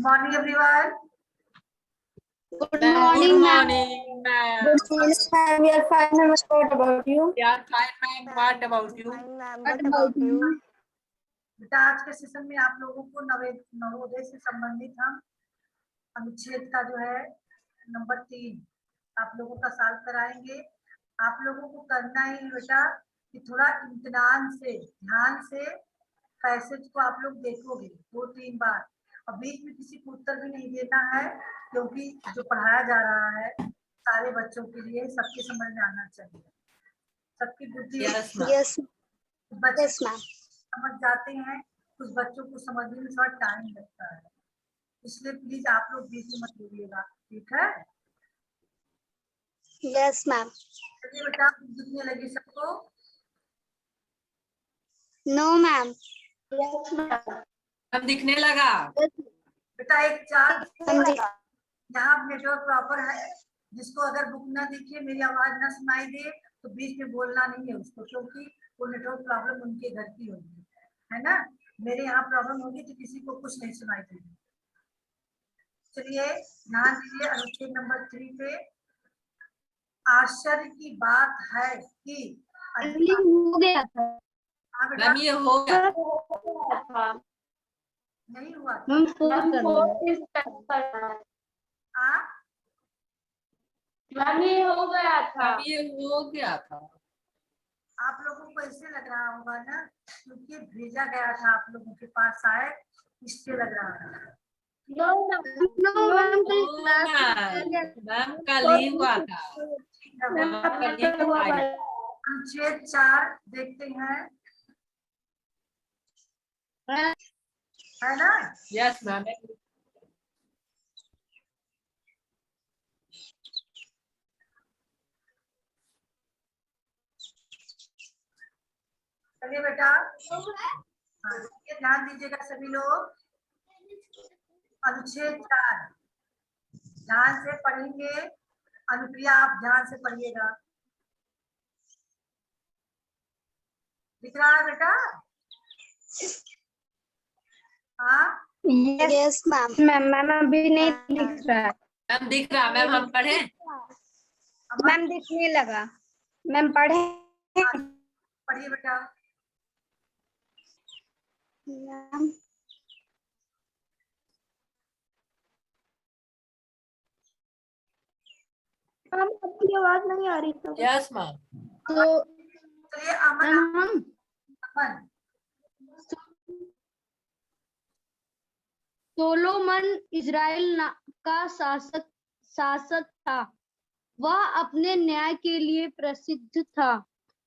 Morning everyone. Good morning, ma'am. ma'am. Good morning, ma'am. We are fine, ma'am. What about you? We are fine, ma'am. What about you? Fine, ma'am. What about you? बेटा आज के session में आप लोगों को नवोदय से संबंधित हम अनुच्छेद का जो है नंबर 3 आप लोगों का सॉल्व कराएंगे। आप लोगों को करना ही बेटा कि थोड़ा इम्तिनान से ध्यान से पैसेज को आप लोग देखोगे 2-3 बार और बीच में किसी को उत्तर भी नहीं देना है, क्योंकि जो पढ़ाया जा रहा है सारे बच्चों के लिए सबके समझ में आना चाहिए। सबकी बुद्धि Yes, बच्चे yes, ma'am. समझ जाते हैं, कुछ बच्चों को समझने में थोड़ा टाइम लगता है, इसलिए प्लीज आप लोग बीच में मत बोलिएगा, ठीक है? Yes, ma'am. चलिए बेटा दिखने लगी सबको? No, ma'am. Yes, ma'am. हम दिखने लगा। बेटा एक चार्ट हम देख- यहाँ नेटवर्क प्रॉपर है, जिसको अगर बुक ना दिखे मेरी आवाज ना सुनाई दे तो बीच में बोलना नहीं है उसको, क्योंकि वो नेटवर्क प्रॉब्लम उनके घर की होगी, है ना? मेरे यहाँ प्रॉब्लम होगी तो किसी को कुछ नहीं सुनाई देगी। चलिए ध्यान दीजिए अनुच्छेद नंबर 3 पे। आश्चर्य की बात है कि हो गया था। हाँ बेटा, मैम ये हो गया। नहीं हुआ था। मैम हाँ ये हो गया था। मैम ये हो गया था। आप लोगों को ऐसे लग रहा होगा ना, क्योंकि भेजा गया था आप लोगों के पास, शायद इससे लग रहा था। मैम कल ही हुआ था। कल ही हुआ था। अनुच्छेद 4 देखते हैं, है ना? Yes ma'am. चलिए बेटा, हाँ, ये ध्यान दीजिएगा सभी लोग। अनुच्छेद 4 ध्यान से पढ़ेंगे। अनुप्रिया आप ध्यान से पढ़िएगा। दिख रहा है बेटा? हाँ Yes, ma'am. मैम अभी नहीं दिख रहा है। मैम दिख रहा। मैम हम पढ़े। मैम दिखने लगा। मैम पढ़े। पढ़िए बेटा। Ma'am. मैम आपकी आवाज नहीं आ रही तो। Yes ma'am. तो चलिए अमन, हम अमन सोलोमन इज़राइल का शासक था। वह अपने न्याय के लिए प्रसिद्ध था।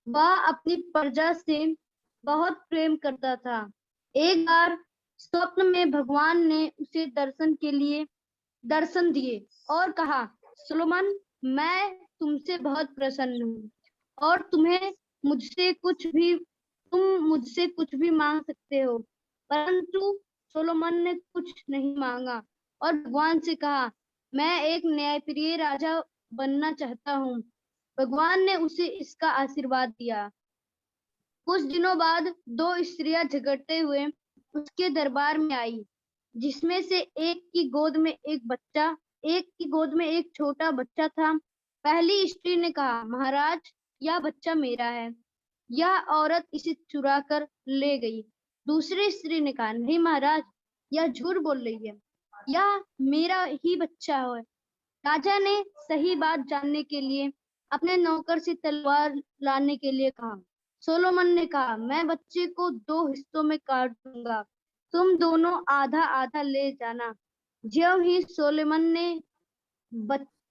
वह अपनी प्रजा से बहुत प्रेम करता था। एक बार स्वप्न में भगवान ने उसे दर्शन दिए और कहा, सोलोमन, मैं तुमसे बहुत प्रसन्न हूँ और तुम मुझसे कुछ भी मांग सकते हो। परंतु सोलोमन ने कुछ नहीं मांगा और भगवान से कहा, मैं एक न्यायप्रिय राजा बनना चाहता हूँ। भगवान ने उसे इसका आशीर्वाद दिया। कुछ दिनों बाद 2 स्त्रियां झगड़ते हुए उसके दरबार में आई, जिसमें से एक की गोद में एक छोटा बच्चा था। पहली स्त्री ने कहा, महाराज, यह बच्चा मेरा है। यह औरत इसे चुरा कर ले गई। दूसरी स्त्री ने कहा, नहीं महाराज, यह झूठ बोल रही है, यह मेरा ही बच्चा है। राजा ने सही बात जानने के लिए अपने नौकर से तलवार लाने के लिए कहा। सोलोमन ने कहा, मैं बच्चे को 2 हिस्सों में काट दूंगा, तुम दोनों आधा आधा ले जाना। ज्यों ही सोलोमन ने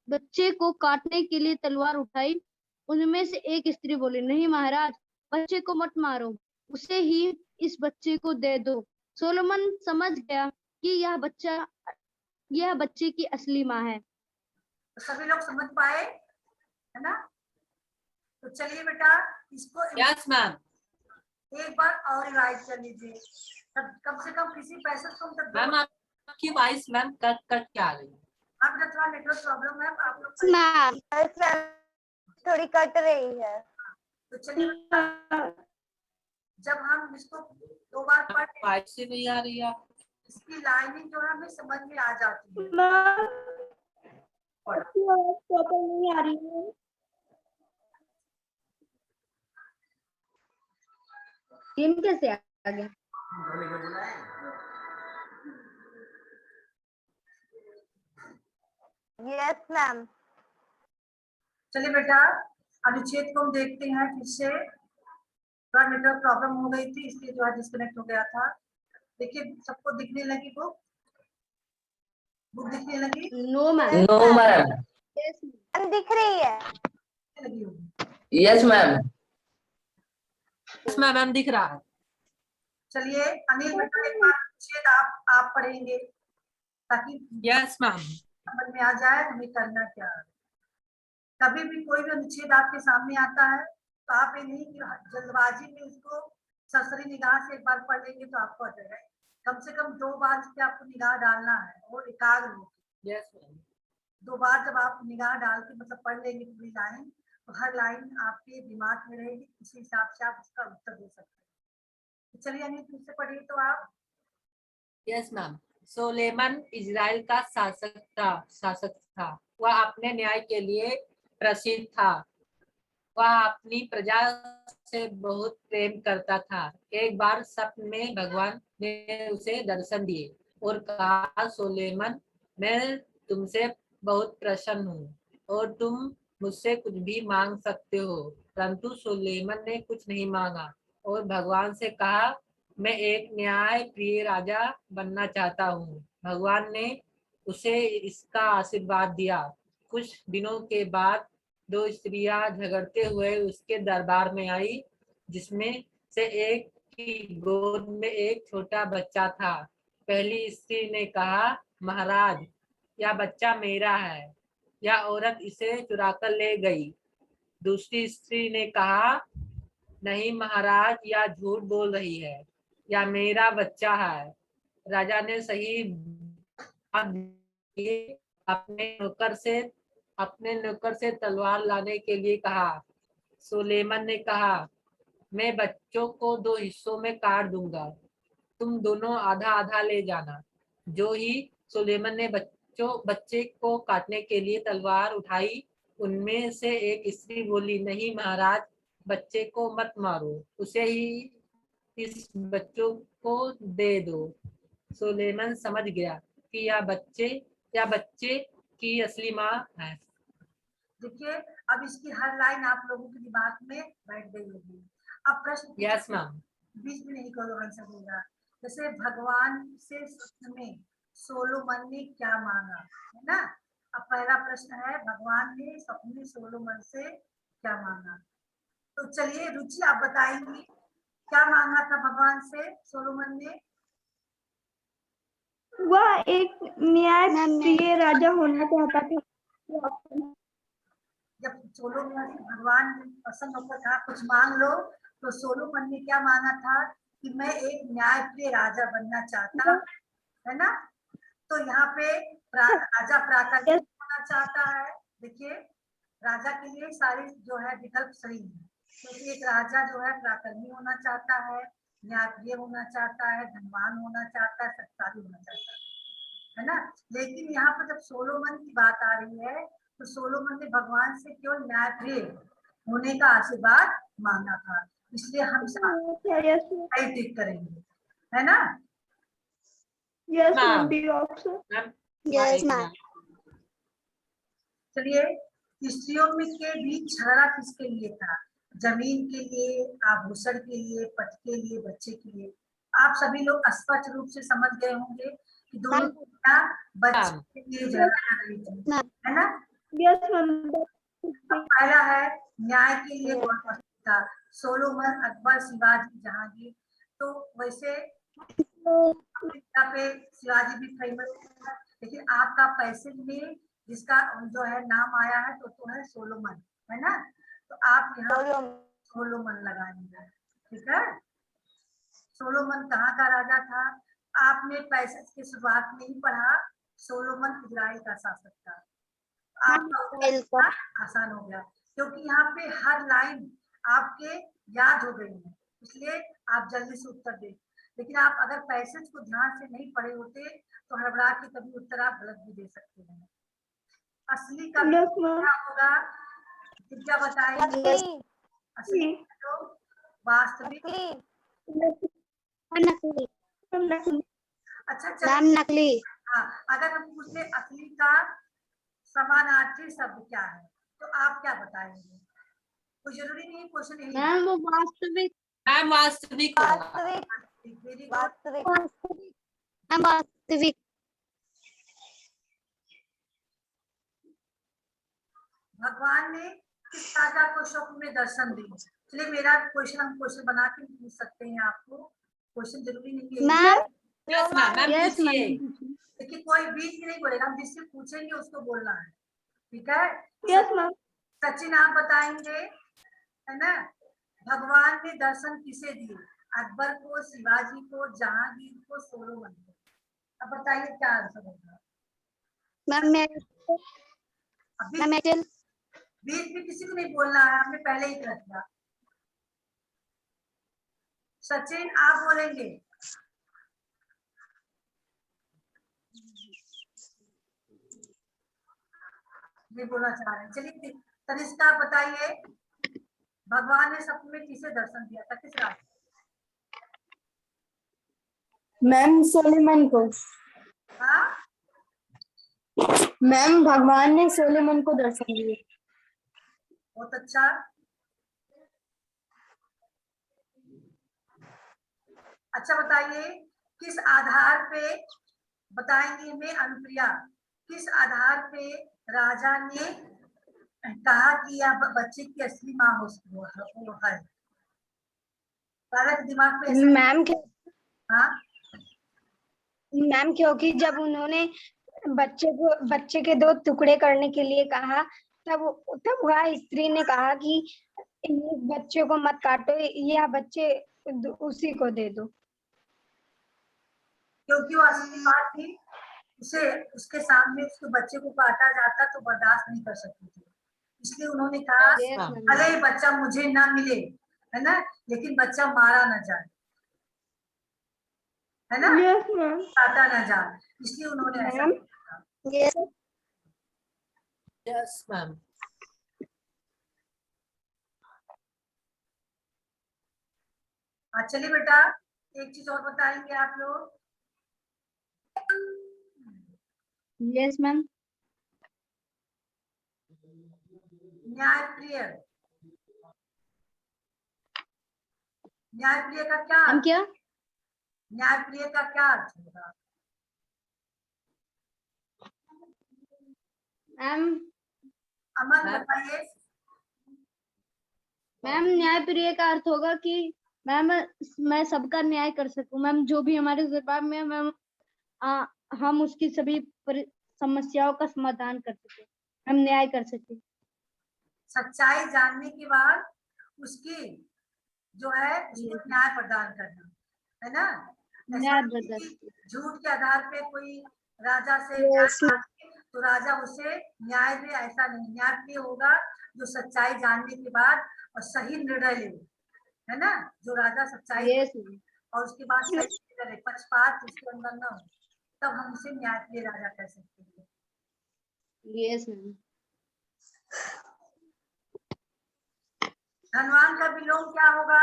बच्चे को काटने के लिए तलवार उठाई, उनमें से एक स्त्री बोली, नहीं महाराज, बच्चे को मत मारो, उसे ही इस बच्चे को दे दो। सोलोमन समझ गया कि यह बच्चे की असली माँ है। तो सभी लोग समझ पाए, है ना? तो चलिए बेटा इसको यस मैम। एक बार और रिवाइज कर लीजिए, तब कम से कम किसी पैसे को मैम आपकी वॉइस मैम कट के आ रही है। आप जब थोड़ा नेटवर्क प्रॉब्लम है आप लोग Ma'am. Yes, ma'am. थोड़ी कट रही है। तो चलिए जब हम इसको 2 बार पढ़ वाइस से नहीं आ रही है। इसकी लाइनिंग जो है हमें समझ में आ जाती है। नहीं आ रही है। तीन कैसे आ गया? Yes ma'am. चलिए बेटा अनुच्छेद को हम देखते हैं फिर से। थोड़ा नेटवर्क प्रॉब्लम हो गई थी इसलिए जो है डिस्कनेक्ट हो गया था। देखिए सबको दिखने लगी बुक दिखने लगी no ma'am. No ma'am. Yes ma'am दिख रही है। लगी होगी। Yes ma'am. इसमें मैम दिख रहा है। चलिए अनिल बेटा एक बार अनुच्छेद आप पढ़ेंगे ताकि यस मैम। समझ में आ जाए हमें करना क्या है। कभी भी कोई भी अनुच्छेद आपके सामने आता है तो आप ये नहीं कि जल्दबाजी में उसको सरसरी निगाह से एक बार पढ़ लेंगे तो आपको आ जाएगा। कम से कम 2 बार इस पे आपको निगाह डालना है और एकाग्र होकर। Yes ma'am. 2 बार जब आप निगाह डाल के मतलब पढ़ लेंगे पूरी लाइन तो हर लाइन आपके दिमाग में रहेगी, उसी हिसाब से आप उसका उत्तर दे सकते हैं। तो चलिए अनिल फिर से पढ़िए तो आप। Yes ma'am. सोलेमन इजराइल का शासक था। वह अपने न्याय के लिए प्रसिद्ध था। वह अपनी प्रजा से बहुत प्रेम करता था। एक बार सपने में भगवान ने उसे दर्शन दिए और कहा, सोलेमन मैं तुमसे बहुत प्रसन्न हूँ और तुम मुझसे कुछ भी मांग सकते हो। परंतु सोलेमन ने कुछ नहीं मांगा और भगवान से कहा, मैं एक न्याय प्रिय राजा बनना चाहता हूँ। भगवान ने उसे इसका आशीर्वाद दिया। कुछ दिनों के बाद 2 स्त्रियां झगड़ते हुए उसके दरबार में आई, जिसमें से एक की गोद में एक छोटा बच्चा था। पहली स्त्री ने कहा, महाराज यह बच्चा मेरा है, यह औरत इसे चुराकर ले गई। दूसरी स्त्री ने कहा, नहीं महाराज यह झूठ बोल रही है, यह मेरा बच्चा है। राजा ने सही बात दिए, अपने नौकर से तलवार लाने के लिए कहा। सुलेमान ने कहा, मैं बच्चों को 2 हिस्सों में काट दूंगा, तुम दोनों आधा आधा ले जाना। जो ही सुलेमान ने बच्चे को काटने के लिए तलवार उठाई, उनमें से एक स्त्री बोली, नहीं महाराज बच्चे को मत मारो, उसे ही इस बच्चों को दे दो। सुलेमान समझ गया कि यह बच्चे की असली माँ है। देखिए अब इसकी हर लाइन आप लोगों के दिमाग में बैठ गई होगी। अब प्रश्न यस मैम। बीच में नहीं कोई आंसर देगा। जैसे भगवान से सपने में सोलोमन ने क्या मांगा, है ना। अब पहला प्रश्न है भगवान ने सपने में सोलोमन से क्या मांगा। तो चलिए रुचि आप बताएंगी क्या मांगा था भगवान से सोलोमन ने। वह एक न्याय प्रिय राजा होना चाहता था। जब सोलोमन से भगवान प्रसन्न होकर कहा कुछ मांग लो, तो सोलोमन ने क्या मांगा था कि मैं एक न्यायप्रिय राजा बनना चाहता, है ना। तो यहाँ पे राजा प्राकृतिक होना चाहता है। देखिए राजा के लिए सारे जो है विकल्प सही है, क्योंकि एक राजा जो है पराक्रमी होना चाहता है, न्यायप्रिय होना चाहता है, धनवान होना चाहता है, शक्तिशाली होना चाहता है ना। लेकिन यहाँ पर जब सोलोमन की बात आ रही है तो सोलोमन ने भगवान से केवल न्यायप्रिय होने का आशीर्वाद मांगा था, इसलिए हम सही टिक करेंगे, है ना। Yes ma'am. Ma'am. Yes ma'am. चलिए स्त्रियों में के बीच झगड़ा किसके लिए था, जमीन के लिए, आभूषण के लिए, पद के लिए, बच्चे के लिए। आप सभी लोग स्पष्ट रूप से समझ गए होंगे कि दोनों बच्चे के लिए झगड़ा कर रही थी, है ना। Yes ma'am. पहला है न्याय के लिए कौन पसंद था, सोलोमन, अकबर, शिवाजी, जहांगीर। तो वैसे पे शिवाजी भी फेमस था, लेकिन आपका पैसेज में जिसका जो है नाम आया है तो है सोलोमन, है ना। तो आप यहाँ सोलोमन लगाएंगे, ठीक है। सोलोमन कहाँ का राजा था, आपने पैसेज की शुरुआत में ही पढ़ा, सोलोमन इजराइल का शासक था। आपका आसान हो गया क्योंकि यहाँ पे हर लाइन आपके याद हो गई है, इसलिए आप जल्दी से उत्तर दें। लेकिन आप अगर पैसेज को ध्यान से नहीं पढ़े होते तो हड़बड़ा के कभी उत्तर आप गलत भी दे सकते हैं। असली का Yes, ma'am. क्या होगा, दिव्या बताएंगे। असली का जो वास्तविक। नकली। अच्छा मैम चलिए, नकली। हाँ, अगर हम पूछे असली का समानार्थी शब्द क्या है तो आप क्या बताएंगे? कोई जरूरी नहीं क्वेश्चन यही है। मैम वो वास्तविक। मैम वास्तविक होगा। Very good. मैम वास्तविक। भगवान ने किस राजा को स्वप्न में दर्शन दिए? चलिए मेरा क्वेश्चन, हम क्वेश्चन बना के पूछ सकते हैं आपको, क्वेश्चन जरूरी नहीं है। Ma'am yes ma'am, ma'am yes पूछिए। मैम। देखिए कोई बीच में नहीं बोलेगा, हम जिससे पूछेंगे उसको बोलना है, ठीक है? Yes, ma'am. सचिन आप बताएंगे, है ना? भगवान ने दर्शन किसे दिए? अकबर को, शिवाजी को, जहांगीर को, सोलोमन को। अब बताइए क्या आंसर होगा? मैम मैं अभी मैम मैं बीच में किसी को नहीं बोलना है, हमने पहले ही कर दिया। सचिन आप बोलेंगे। नहीं बोलना चाह रहे हैं, चलिए तनिष्का आप बताइए, भगवान ने सपने में किसे दर्शन दिया था, किस राजा? मैम सोलेमन को। हाँ, मैम भगवान ने सोलेमन को दर्शन दिए। बहुत अच्छा। अच्छा बताइए, किस आधार पे बताएंगे हमें अनुप्रिया, किस आधार पे राजा ने कहा कि यह बच्चे की असली माँ वो है? राजा के दिमाग में ऐसा। मैम हाँ, मैम क्योंकि जब उन्होंने बच्चे के दो टुकड़े करने के लिए कहा, तब वह स्त्री ने कहा कि इस बच्चे को मत काटो, यह बच्चे उसी को दे दो। क्योंकि वो असली माँ थी, उसे उसके सामने उसके बच्चे को काटा जाता तो बर्दाश्त नहीं कर सकती थी, इसलिए उन्होंने कहा यस मैम। भले ही बच्चा मुझे ना मिले, है ना, लेकिन बच्चा मारा ना जाए, है ना, Yes, ma'am. काटा ना जाए, इसलिए उन्होंने ऐसा मैम किया। Yes ma'am. हाँ चलिए बेटा, एक चीज और बताएंगे आप लोग। Yes ma'am. न्यायप्रिय, न्यायप्रिय का क्या हम अर्थ? क्या? न्यायप्रिय का क्या अर्थ होगा? मैम अमन बताइए। मैम न्यायप्रिय का अर्थ होगा कि मैम मैं सबका न्याय कर सकूं, मैम जो भी हमारे दरबार में है, मैम हम उसकी सभी समस्याओं का समाधान कर सके, हम न्याय कर सके। सच्चाई जानने के बाद उसकी जो है उसको न्याय प्रदान करना, है ना? ऐसा न्याय नहीं प्रदान। कि झूठ के आधार पे कोई राजा से Yes, न्याय मांगे तो राजा उसे न्याय दे, ऐसा नहीं। न्याय होगा जो सच्चाई जानने के बाद और सही निर्णय ले, है ना, जो राजा सच्चाई Yes, और उसके बाद सही निर्णय ले, पक्षपात उसके अंदर न हो, तब हम उसे न्यायप्रिय राजा कह सकते हैं। yes, ma'am. धनवान का विलोम क्या होगा?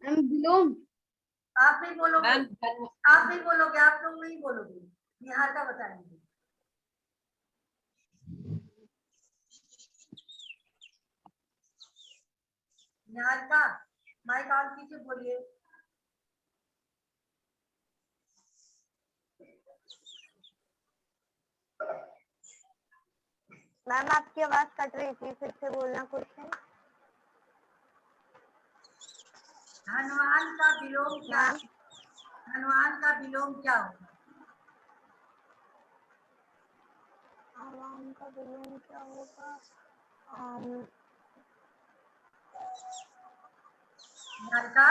मैम विलोम। आप नहीं बोलोगे, मैम आप नहीं बोलोगे, आप लोग नहीं बोलोगे, निहार का बताएंगे। निहार का माइक ऑन कीजिए, बोलिए। मैम आपकी आवाज कट रही थी, फिर से बोलना क्वेश्चन। धनवान का विलोम क्या? धनवान का विलोम क्या होगा? आवाम का विलोम क्या होगा? निहार का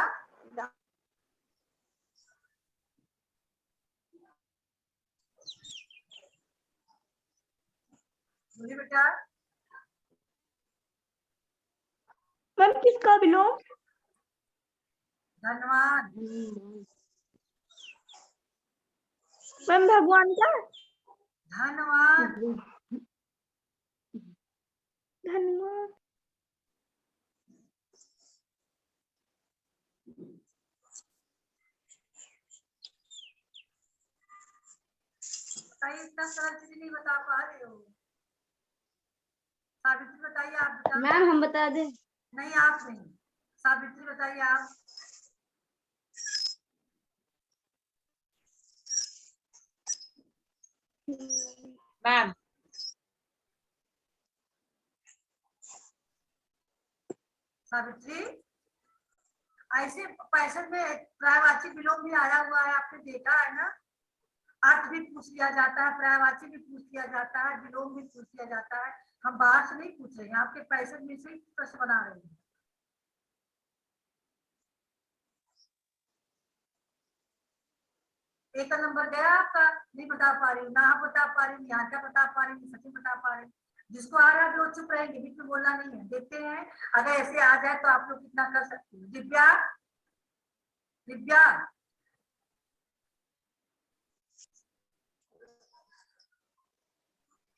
बोलिए बेटा। मैम किसका विलोम? धनवान। मैम भगवान का? धनवान। धन्यवाद। बताइए, इतना सरल चीज नहीं बता पा रहे हो। सावित्री बताइए, आप बता। मैम हम बता दें? नहीं, आप नहीं। सावित्री बताइए आप। मैम सावित्री, ऐसे पैसन में पर्यायवाची विलोम भी आया हुआ है, आपने देखा है ना। अर्थ भी पूछ लिया जाता है, पर्यायवाची भी पूछ लिया जाता है, विलोम भी पूछ लिया जाता है। हम बाहर से नहीं पूछ रहे हैं, आपके पैसन में से ही प्रश्न बना रहे हैं। एक का नंबर गया आपका, नहीं बता पा रही, ना आप बता पा रही, यहाँ का बता पा रही, सचिन बता पा रही। जिसको आ रहा है वो चुप रहेंगे, बीच में बोलना नहीं है। देखते हैं अगर ऐसे आ जाए तो आप लोग कितना कर सकते हो। दिव्या, दिव्या,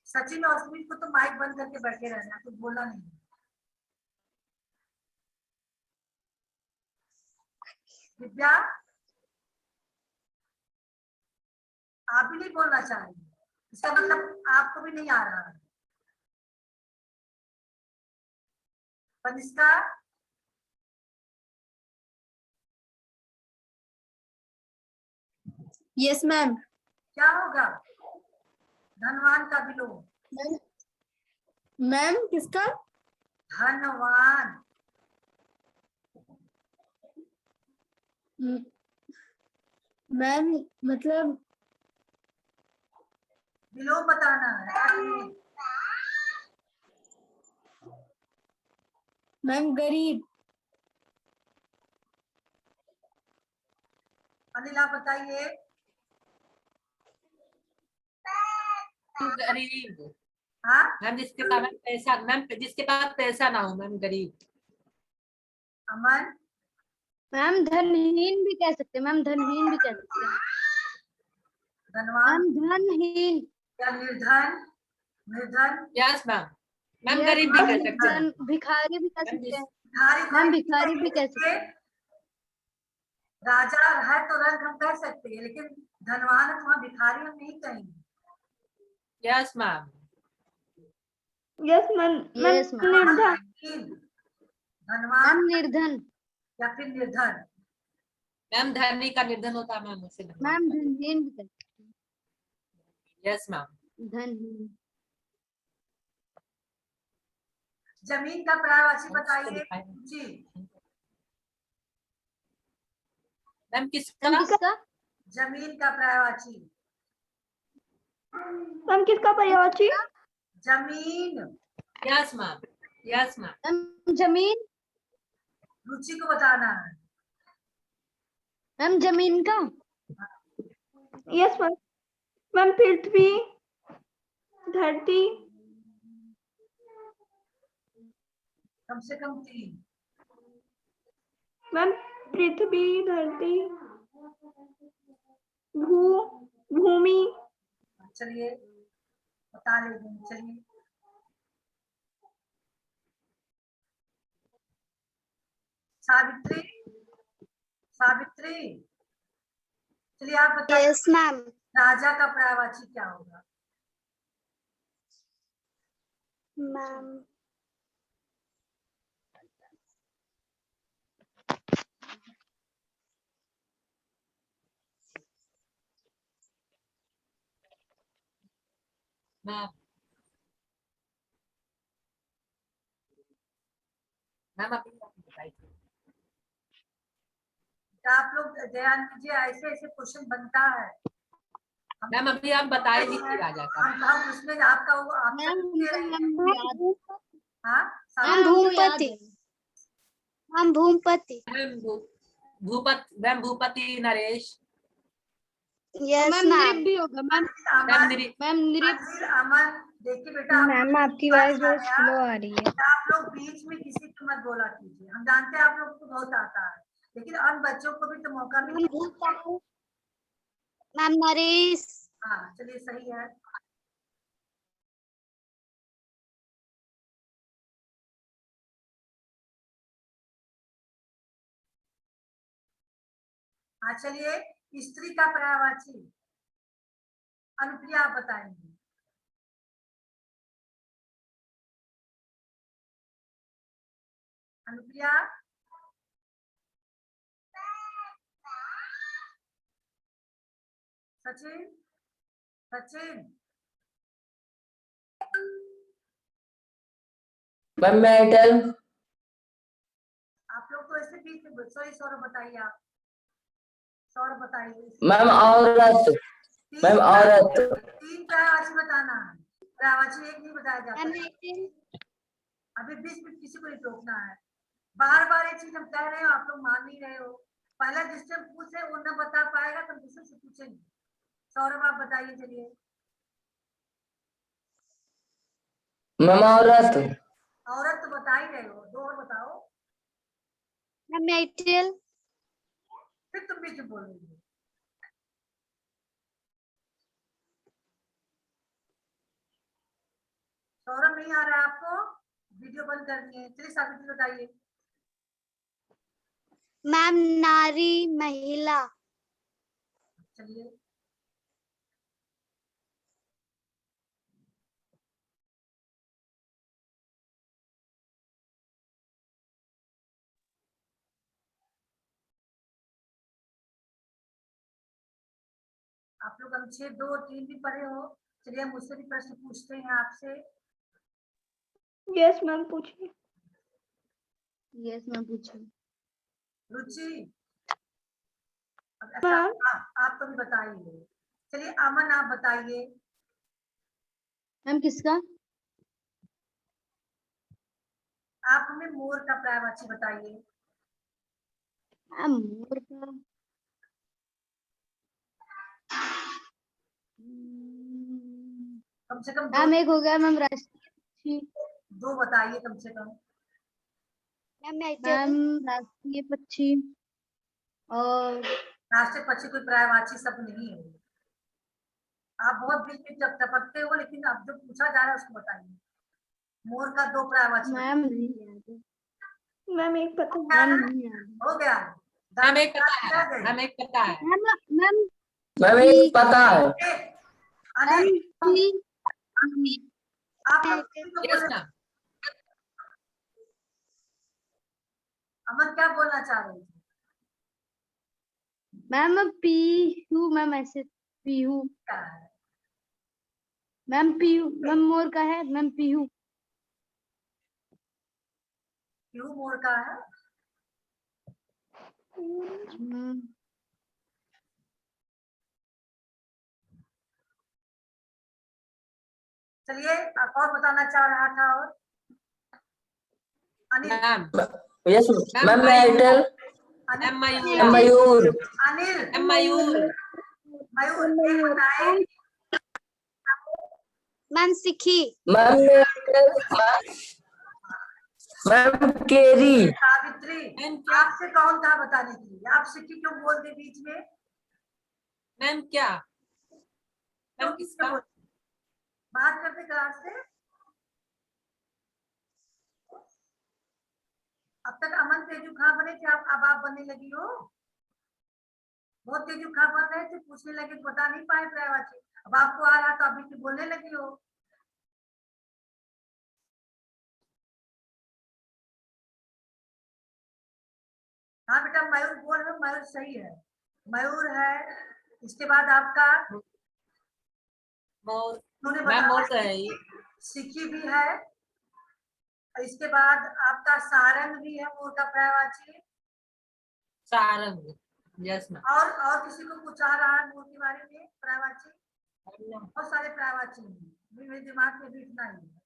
सचिन और सुमित को तो माइक बंद करके बैठे रहना, कुछ बोलना नहीं है। दिव्या, आप भी नहीं बोलना चाह रही, इसका मतलब आपको भी नहीं आ रहा है। Kanishka, yes ma'am. क्या होगा? धनवान का विलोम। मैम किसका? धनवान। मैम मतलब विलोम बताना है। मैम गरीब। अनिल आप बताइए। गरीब। हाँ, मैम जिसके पास पैसा, मैम जिसके पास पैसा ना हो, मैम गरीब। अमन। मैम धनहीन भी कह सकते हैं, मैम धनहीन भी कह सकते हैं। धनवान मैम धनहीन। या निर्धन? निर्धन। यस मैम, मैम Yes, गरीब भी मैम, कह सकते हैं। भिखारी भी कह मैम सकते हैं। भिखारी को मैम भी भिखारी भी कह सकते हैं। राजा है तो रंग हम कह सकते हैं, लेकिन धनवान है तो वहाँ भिखारी हम नहीं कहेंगे। Yes ma'am. Yes ma'am. Yes, ma'am. निर्धन। धनवान मैम निर्धन। या फिर निर्धन। मैम धनी का निर्धन होता है मैम, उसे मैम धनहीन भी कह सकते हैं। Yes ma'am. धनहीन। जमीन का पर्यायवाची उसको बताइए दिखाएं। जी। मैम किसका? मैम किसका? जमीन का पर्यायवाची। मैम किसका पर्यायवाची? जमीन। Yes ma'am, yes ma'am. Ma'am जमीन। रुचि को बताना है। मैम जमीन का। Yes ma'am. मैम पृथ्वी, धरती। कम से कम 3। मैम पृथ्वी, धरती, भूमि। चलिए बता रहे हैं, चलिए। सावित्री, सावित्री, चलिए आप बताइए। Yes ma'am. राजा का पर्यायवाची क्या होगा? मैम मैम मैम अभी बताइए। आप लोग ध्यान दीजिए, ऐसे ऐसे क्वेश्चन बनता है। मैम अभी आप बताए नहीं राजा का। हम उसमें आपका वो मैम ऑप्शन दे रहे हैं। याद। हाँ, ma'am Bhupathi. Ma'am Bhupathi. Ma'am Bhupathi, ma'am Bhupathi Naresh. Yes ma'am ma'am. नृप भी होगा मैम। मैम अमन, निरी, मैम नृप। अनिल, अमन, देखिए बेटा, मैम आपकी आवाज बहुत स्लो आ रही है। आप लोग बीच में किसी को मत बोला कीजिए। हम जानते हैं आप लोग को बहुत आता है, लेकिन अन्य बच्चों को भी तो मौका मिले। मैम नरेश। हाँ चलिए सही है। हाँ चलिए, स्त्री का पर्यायवाची अनुप्रिया आप बताएंगे। अनुप्रिया, सचिन, सचिन, मैम मैं एयरटेल। आप लोग तो ऐसे बीच में सॉरी, सौरभ बताइए आप। सौरभ बताइए। मैम औरत। मैम औरत। 3 पर्यायवाची बताना है, पर्यायवाची एक नहीं बताया जाता। अभी बीच में किसी को नहीं टोकना है। बार बार ये चीज हम कह रहे हो, आप लोग मान नहीं रहे हो। पहला जिससे हम पूछे वो न बता पाएगा तो दूसरे से पूछेंगे। सौरभ आप बताइए चलिए। मैम औरत। औरत तो बता ही रहे हो, 2 और बताओ। Ma'am Airtel. फिर तुम बीच में बोल रही हो। सौरभ नहीं आ रहा है आपको, वीडियो बंद करनी है। चलिए सावित्री बताइए। मैम नारी महिला। चलिए। आप लोग अनुच्छेद 2 और 3 भी पढ़े हो। चलिए हम मुझसे भी प्रश्न पूछते हैं आपसे। यस मैम पूछिए। यस मैम पूछिए। रुचि, अच्छा मैम आप तो भी बताइए। चलिए अमन आप बताइए। मैम किसका? आप हमें मोर का पर्यायवाची बताइए। मैम मोर का कम से कम मैम एक हो गया मैम राष्ट्रीय पक्षी। 2 बताइए कम से कम। Ma'am Airtel. मैम राष्ट्रीय पक्षी और राष्ट्रीय पक्षी कोई पर्यायवाची शब्द नहीं है। आप बहुत बीच में जब टपकते हो, लेकिन अब जो पूछा जा रहा है उसको बताइए। मोर का 2 पर्यायवाची मैम नहीं याद है। मैम एक पता मैम नहीं याद है। हो गया। मैम एक पता है, आ गए। मैम एक पता है। मैम मैम मैम एक पता है। ए, मैम अनिल, पी आप लोग किसी को यस बोले। मैम। अमन क्या बोलना चाह रही थी? मैम पीहू मैम ऐसे पीहू। क्या है? मैम पीहू मैम मोर का है मैम पीहू। क्यों मोर का है? हम्म, चलिए आप और बताना चाह रहा था। और Anil, ma'am yes ma'am ma'am मैं एयरटेल। अनिल, मैम मयूर। मैम मयूर। अनिल, मैम मयूर। मयूर ये बताए। मैम सिखी। मैम मैं एयरटेल। मैम केरी। सावित्री, मैम क्या? आपसे कौन था बताने के लिए? आप सिक्की क्यों बोल दे बीच में? मैम क्या? क्यों मैम किसका? बात करते क्लास से। अब तक अमन तेजू खां बने थे, अब आप बनने लगी हो। बहुत तेजू खां बन रहे थे, पूछने लगे तो बता नहीं पाए पर्यायवाची। अब आपको आ रहा तो आप बीच में बोलने लगी हो। हाँ बेटा, मयूर बोल रहे हो, मयूर सही है। मयूर है। इसके बाद आपका मोर। उन्होंने मैम मोर तो बताया है ही। सिक्की भी है। इसके बाद आपका सारंग भी है मोर का पर्यायवाची। सारंग। Yes ma'am. और किसी को कुछ आ रहा है मोर के बारे में पर्यायवाची? बहुत सारे पर्यायवाची हैं, मेरे दिमाग में भी इतना ही है।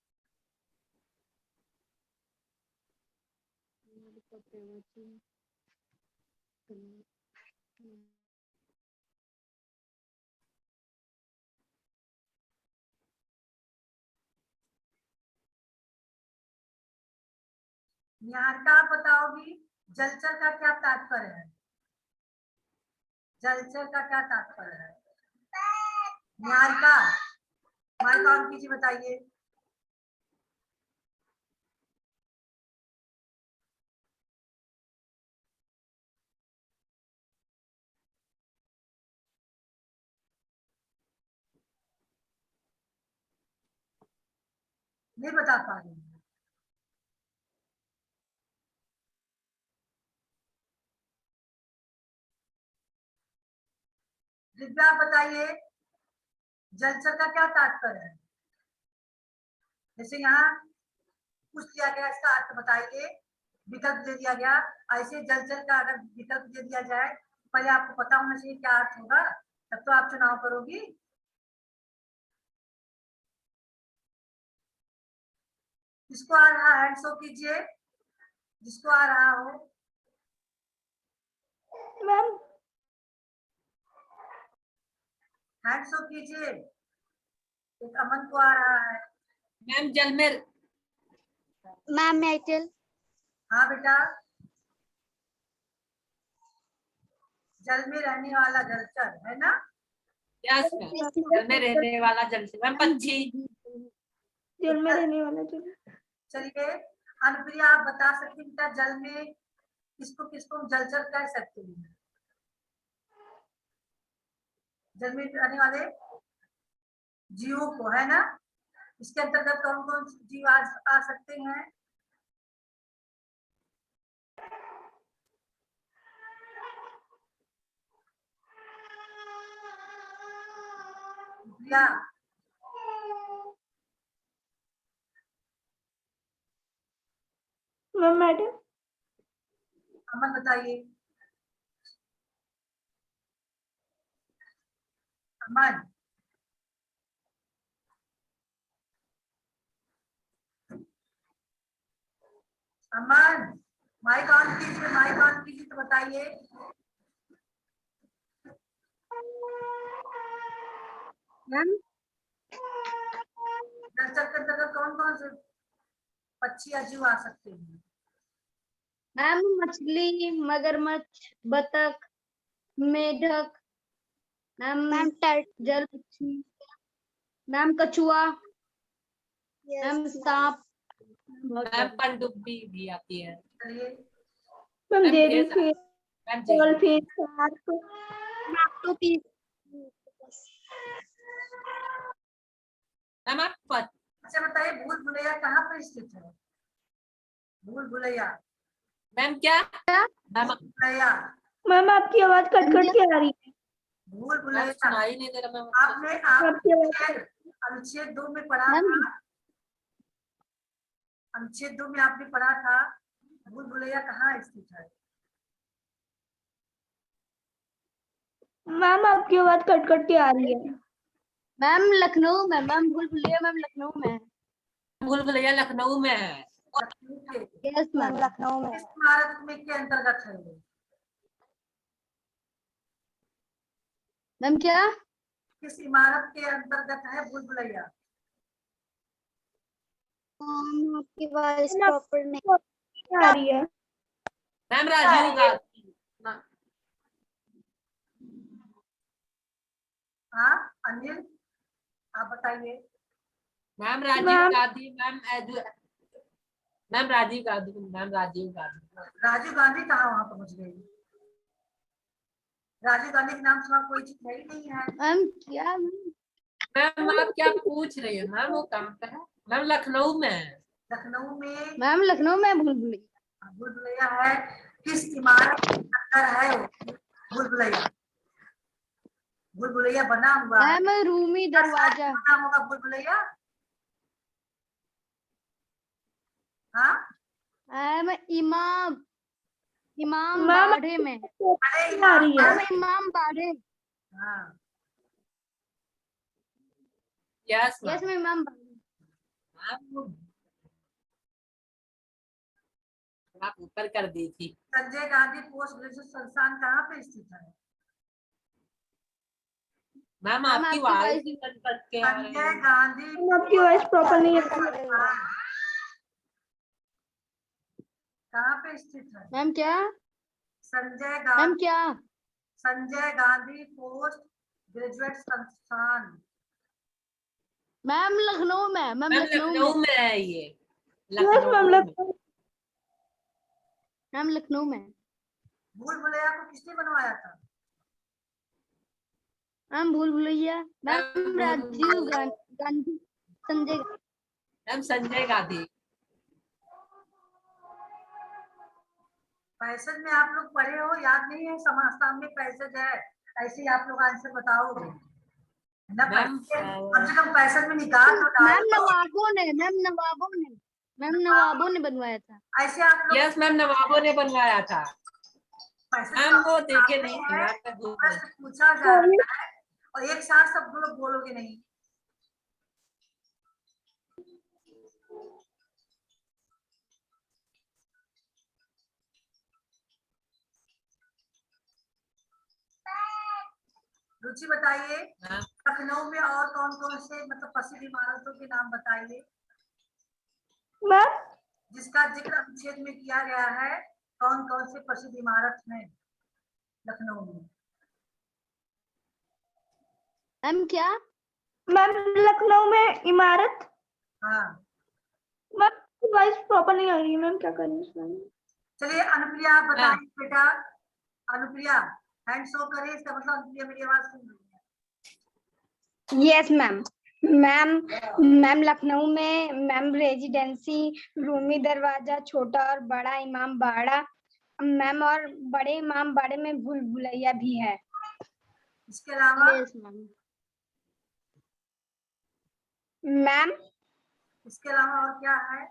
निहारिका आप बताओगी जलचर का क्या तात्पर्य है? जलचर का क्या तात्पर्य है? निहारिका माइक ऑन कीजिए, बताइए। नहीं बता पा रही हूँ। दिव्या आप बताइए जलचर का क्या तात्पर्य है? जैसे यहाँ पूछ लिया गया, इसका अर्थ बताइए, विकल्प दे दिया गया। ऐसे जलचर का अगर विकल्प दे दिया जाए, पहले आपको पता होना चाहिए क्या अर्थ होगा, तब तो आप चुनाव करोगी। जिसको आ रहा है हैंड्स अप कीजिए, जिसको आ रहा हो। मैम हैंड्स अप कीजिए। एक अमन को आ रहा है। मैम जल में मैम मेटल। हाँ बेटा, जल में रहने वाला जलचर है ना? यस मैम, जल में रहने वाला जलचर। मैम पक्षी। जल में रहने वाला जल। चलिए अनुप्रिया आप बता सकती हैं बेटा, जल में किसको किसको हम जलचर कह सकते हैं? जल में रहने वाले जीवों को, है ना? इसके अंतर्गत कौन कौन जीव आ सकते हैं? प्रिया मैम मैडम अमन बताइए। अमन अमन माइक ऑन कीजिए, माइक ऑन कीजिए तो बताइए। मैम जलचर के अंतर्गत कौन कौन से पक्षी या जीव आ सकते हैं? मैम मछली, मगरमच्छ, बतख, मेढक, मैम मैम टर्ट। जल पक्षी, मैम कछुआ, मैम सांप। मैम पनडुब्बी भी आती है। चलिए मैम मैम जेली ढेर सारे। फिश, मैम जी डॉल्फिन, शार्क। मैम आप अच्छा बताइए भूल भुलैया कहाँ पर स्थित है? भूल भुलैया, मैम क्या मैम भुलैया, मैम आपकी आवाज कट कट के आ रही है। भूल मैम भुलैया सुनाई नहीं दे रहा मैम। आपने आपकी आवाज अनुच्छेद 2 में पढ़ा मैम था। अनुच्छेद 2 में आपने पढ़ा था भूल भुलैया कहाँ स्थित है? मैम आपकी आवाज कट कट के आ रही है। मैम लखनऊ में, मैम भूल भुलैया मैम लखनऊ में है। भूल भुलैया लखनऊ में है। लखनऊ के यस मैम मैम। लखनऊ में। किस इमारत में के अंतर्गत है वो? मैम क्या? किस इमारत के अंतर्गत है भूल भुलैया? आपकी वॉइस मैम प्रॉपर नहीं आ रही है। मैम राजीव गांधी। हाँ अनिल आप बताइए। Ma'am Rajiv ma'am Gandhi. Ma'am Rajiv Gandhi. Ma'am Rajiv Gandhi. Rajiv Gandhi कहाँ वहां पहुंच गई? राजीव गांधी के नाम से वहाँ कोई चीज है ही नहीं है। मैम क्या? मैम आप क्या पूछ रही है? मैम वो कहाँ पे है? मैम लखनऊ में है। लखनऊ में मैम लखनऊ में भूल भुलैया। भूल भुलैया है। किस इमारत के अंदर है वो भूल भुलैया? भूल भुलैया बना हुआ है। मैम रूमी दरवाजा। बना होगा भूल भुलैया। हाँ मैम इमाम इमाम मैम बाड़े में। अरे आ रही है। मैम इमाम बाड़े। हाँ यस यस मैम। मैम इमाम बाड़े। आप ऊपर कर दी थी। संजय गांधी पोस्ट ग्रेजुएट संस्थान कहाँ पे स्थित है? मैम मैम आपकी आपकी वॉइस वॉइस ही कट कट के आ रही संजय है। गांधी मैम आपकी वॉइस प्रॉपर नहीं आ रही है। संस्थान कहाँ पे स्थित है? मैम क्या? संजय मैम गांधी क्या? संजय गांधी पोस्ट ग्रेजुएट संस्थान। मैम लखनऊ में। मैम मैम लखनऊ लखनऊ में। में है ये, यस मैम लखनऊ में। लखनऊ। मैम लखनऊ में। भूल भुलैया को किसने बनवाया था? Ma'am Bhool Bhulaiya. Ma'am ma'am Rajiv Gandhi Sanjay. Ma'am Sanjay Gandhi. Passage में आप लोग पढ़े हो, याद नहीं है? समाज सामने पैसेज है, ऐसे ही आप लोग आंसर बताओगे ना? मैम कम से कम पैसेज में निकाल तो डाल मैम दो। नवाबों ने। मैम नवाबों ने बनवाया था। ऐसे आप लोग यस मैम, नवाबों ने बनवाया था। पैसेज मैम वो देखे सामने नहीं है, मैम, मैं भूल गई। प्रश्न पूछा जा रहा है और एक साथ सब लोग बोलोगे नहीं। रुचि बताइए, हाँ। लखनऊ में और कौन कौन से मतलब प्रसिद्ध इमारतों के नाम बताइए मैम जिसका जिक्र अनुच्छेद में किया गया है। कौन कौन से प्रसिद्ध इमारत हैं लखनऊ में? मैम क्या? मैम लखनऊ में इमारत। हाँ मैम वॉइस प्रॉपर नहीं आ रही है मैम, क्या करें इसमें? चलिए अनुप्रिया आप बताइए बेटा। अनुप्रिया हैंड शो करिए, इसका मतलब अनुप्रिया मेरी आवाज सुन रही है। Yes ma'am. मैम लखनऊ में मैम रेजिडेंसी, रूमी दरवाजा, छोटा और बड़ा इमाम बाड़ा मैम, और बड़े इमाम बाड़े में भूल भुलैया भी है। इसके अलावा यस मैम। मैम इसके अलावा और क्या है?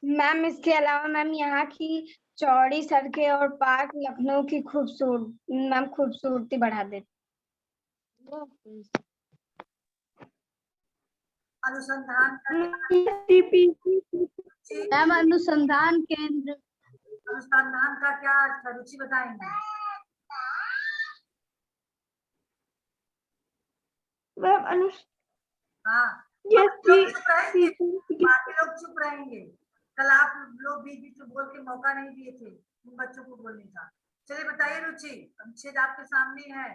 मैम इसके अलावा मैम यहाँ की चौड़ी सड़कें और पार्क लखनऊ की खूबसूरती बढ़ा देते। अनुसंधान का मैम अनुसंधान केंद्र। अनुसंधान का क्या अर्थ है? रुचि बताएंगे। मैम अनु हाँ यस बाकी लोग चुप रहेंगे, बाकी लोग चुप रहेंगे। कल आप लोग बीच बीच में बोल के मौका नहीं दिए थे उन बच्चों को बोलने का। चलिए बताइए रुचि, अनुच्छेद आपके सामने है।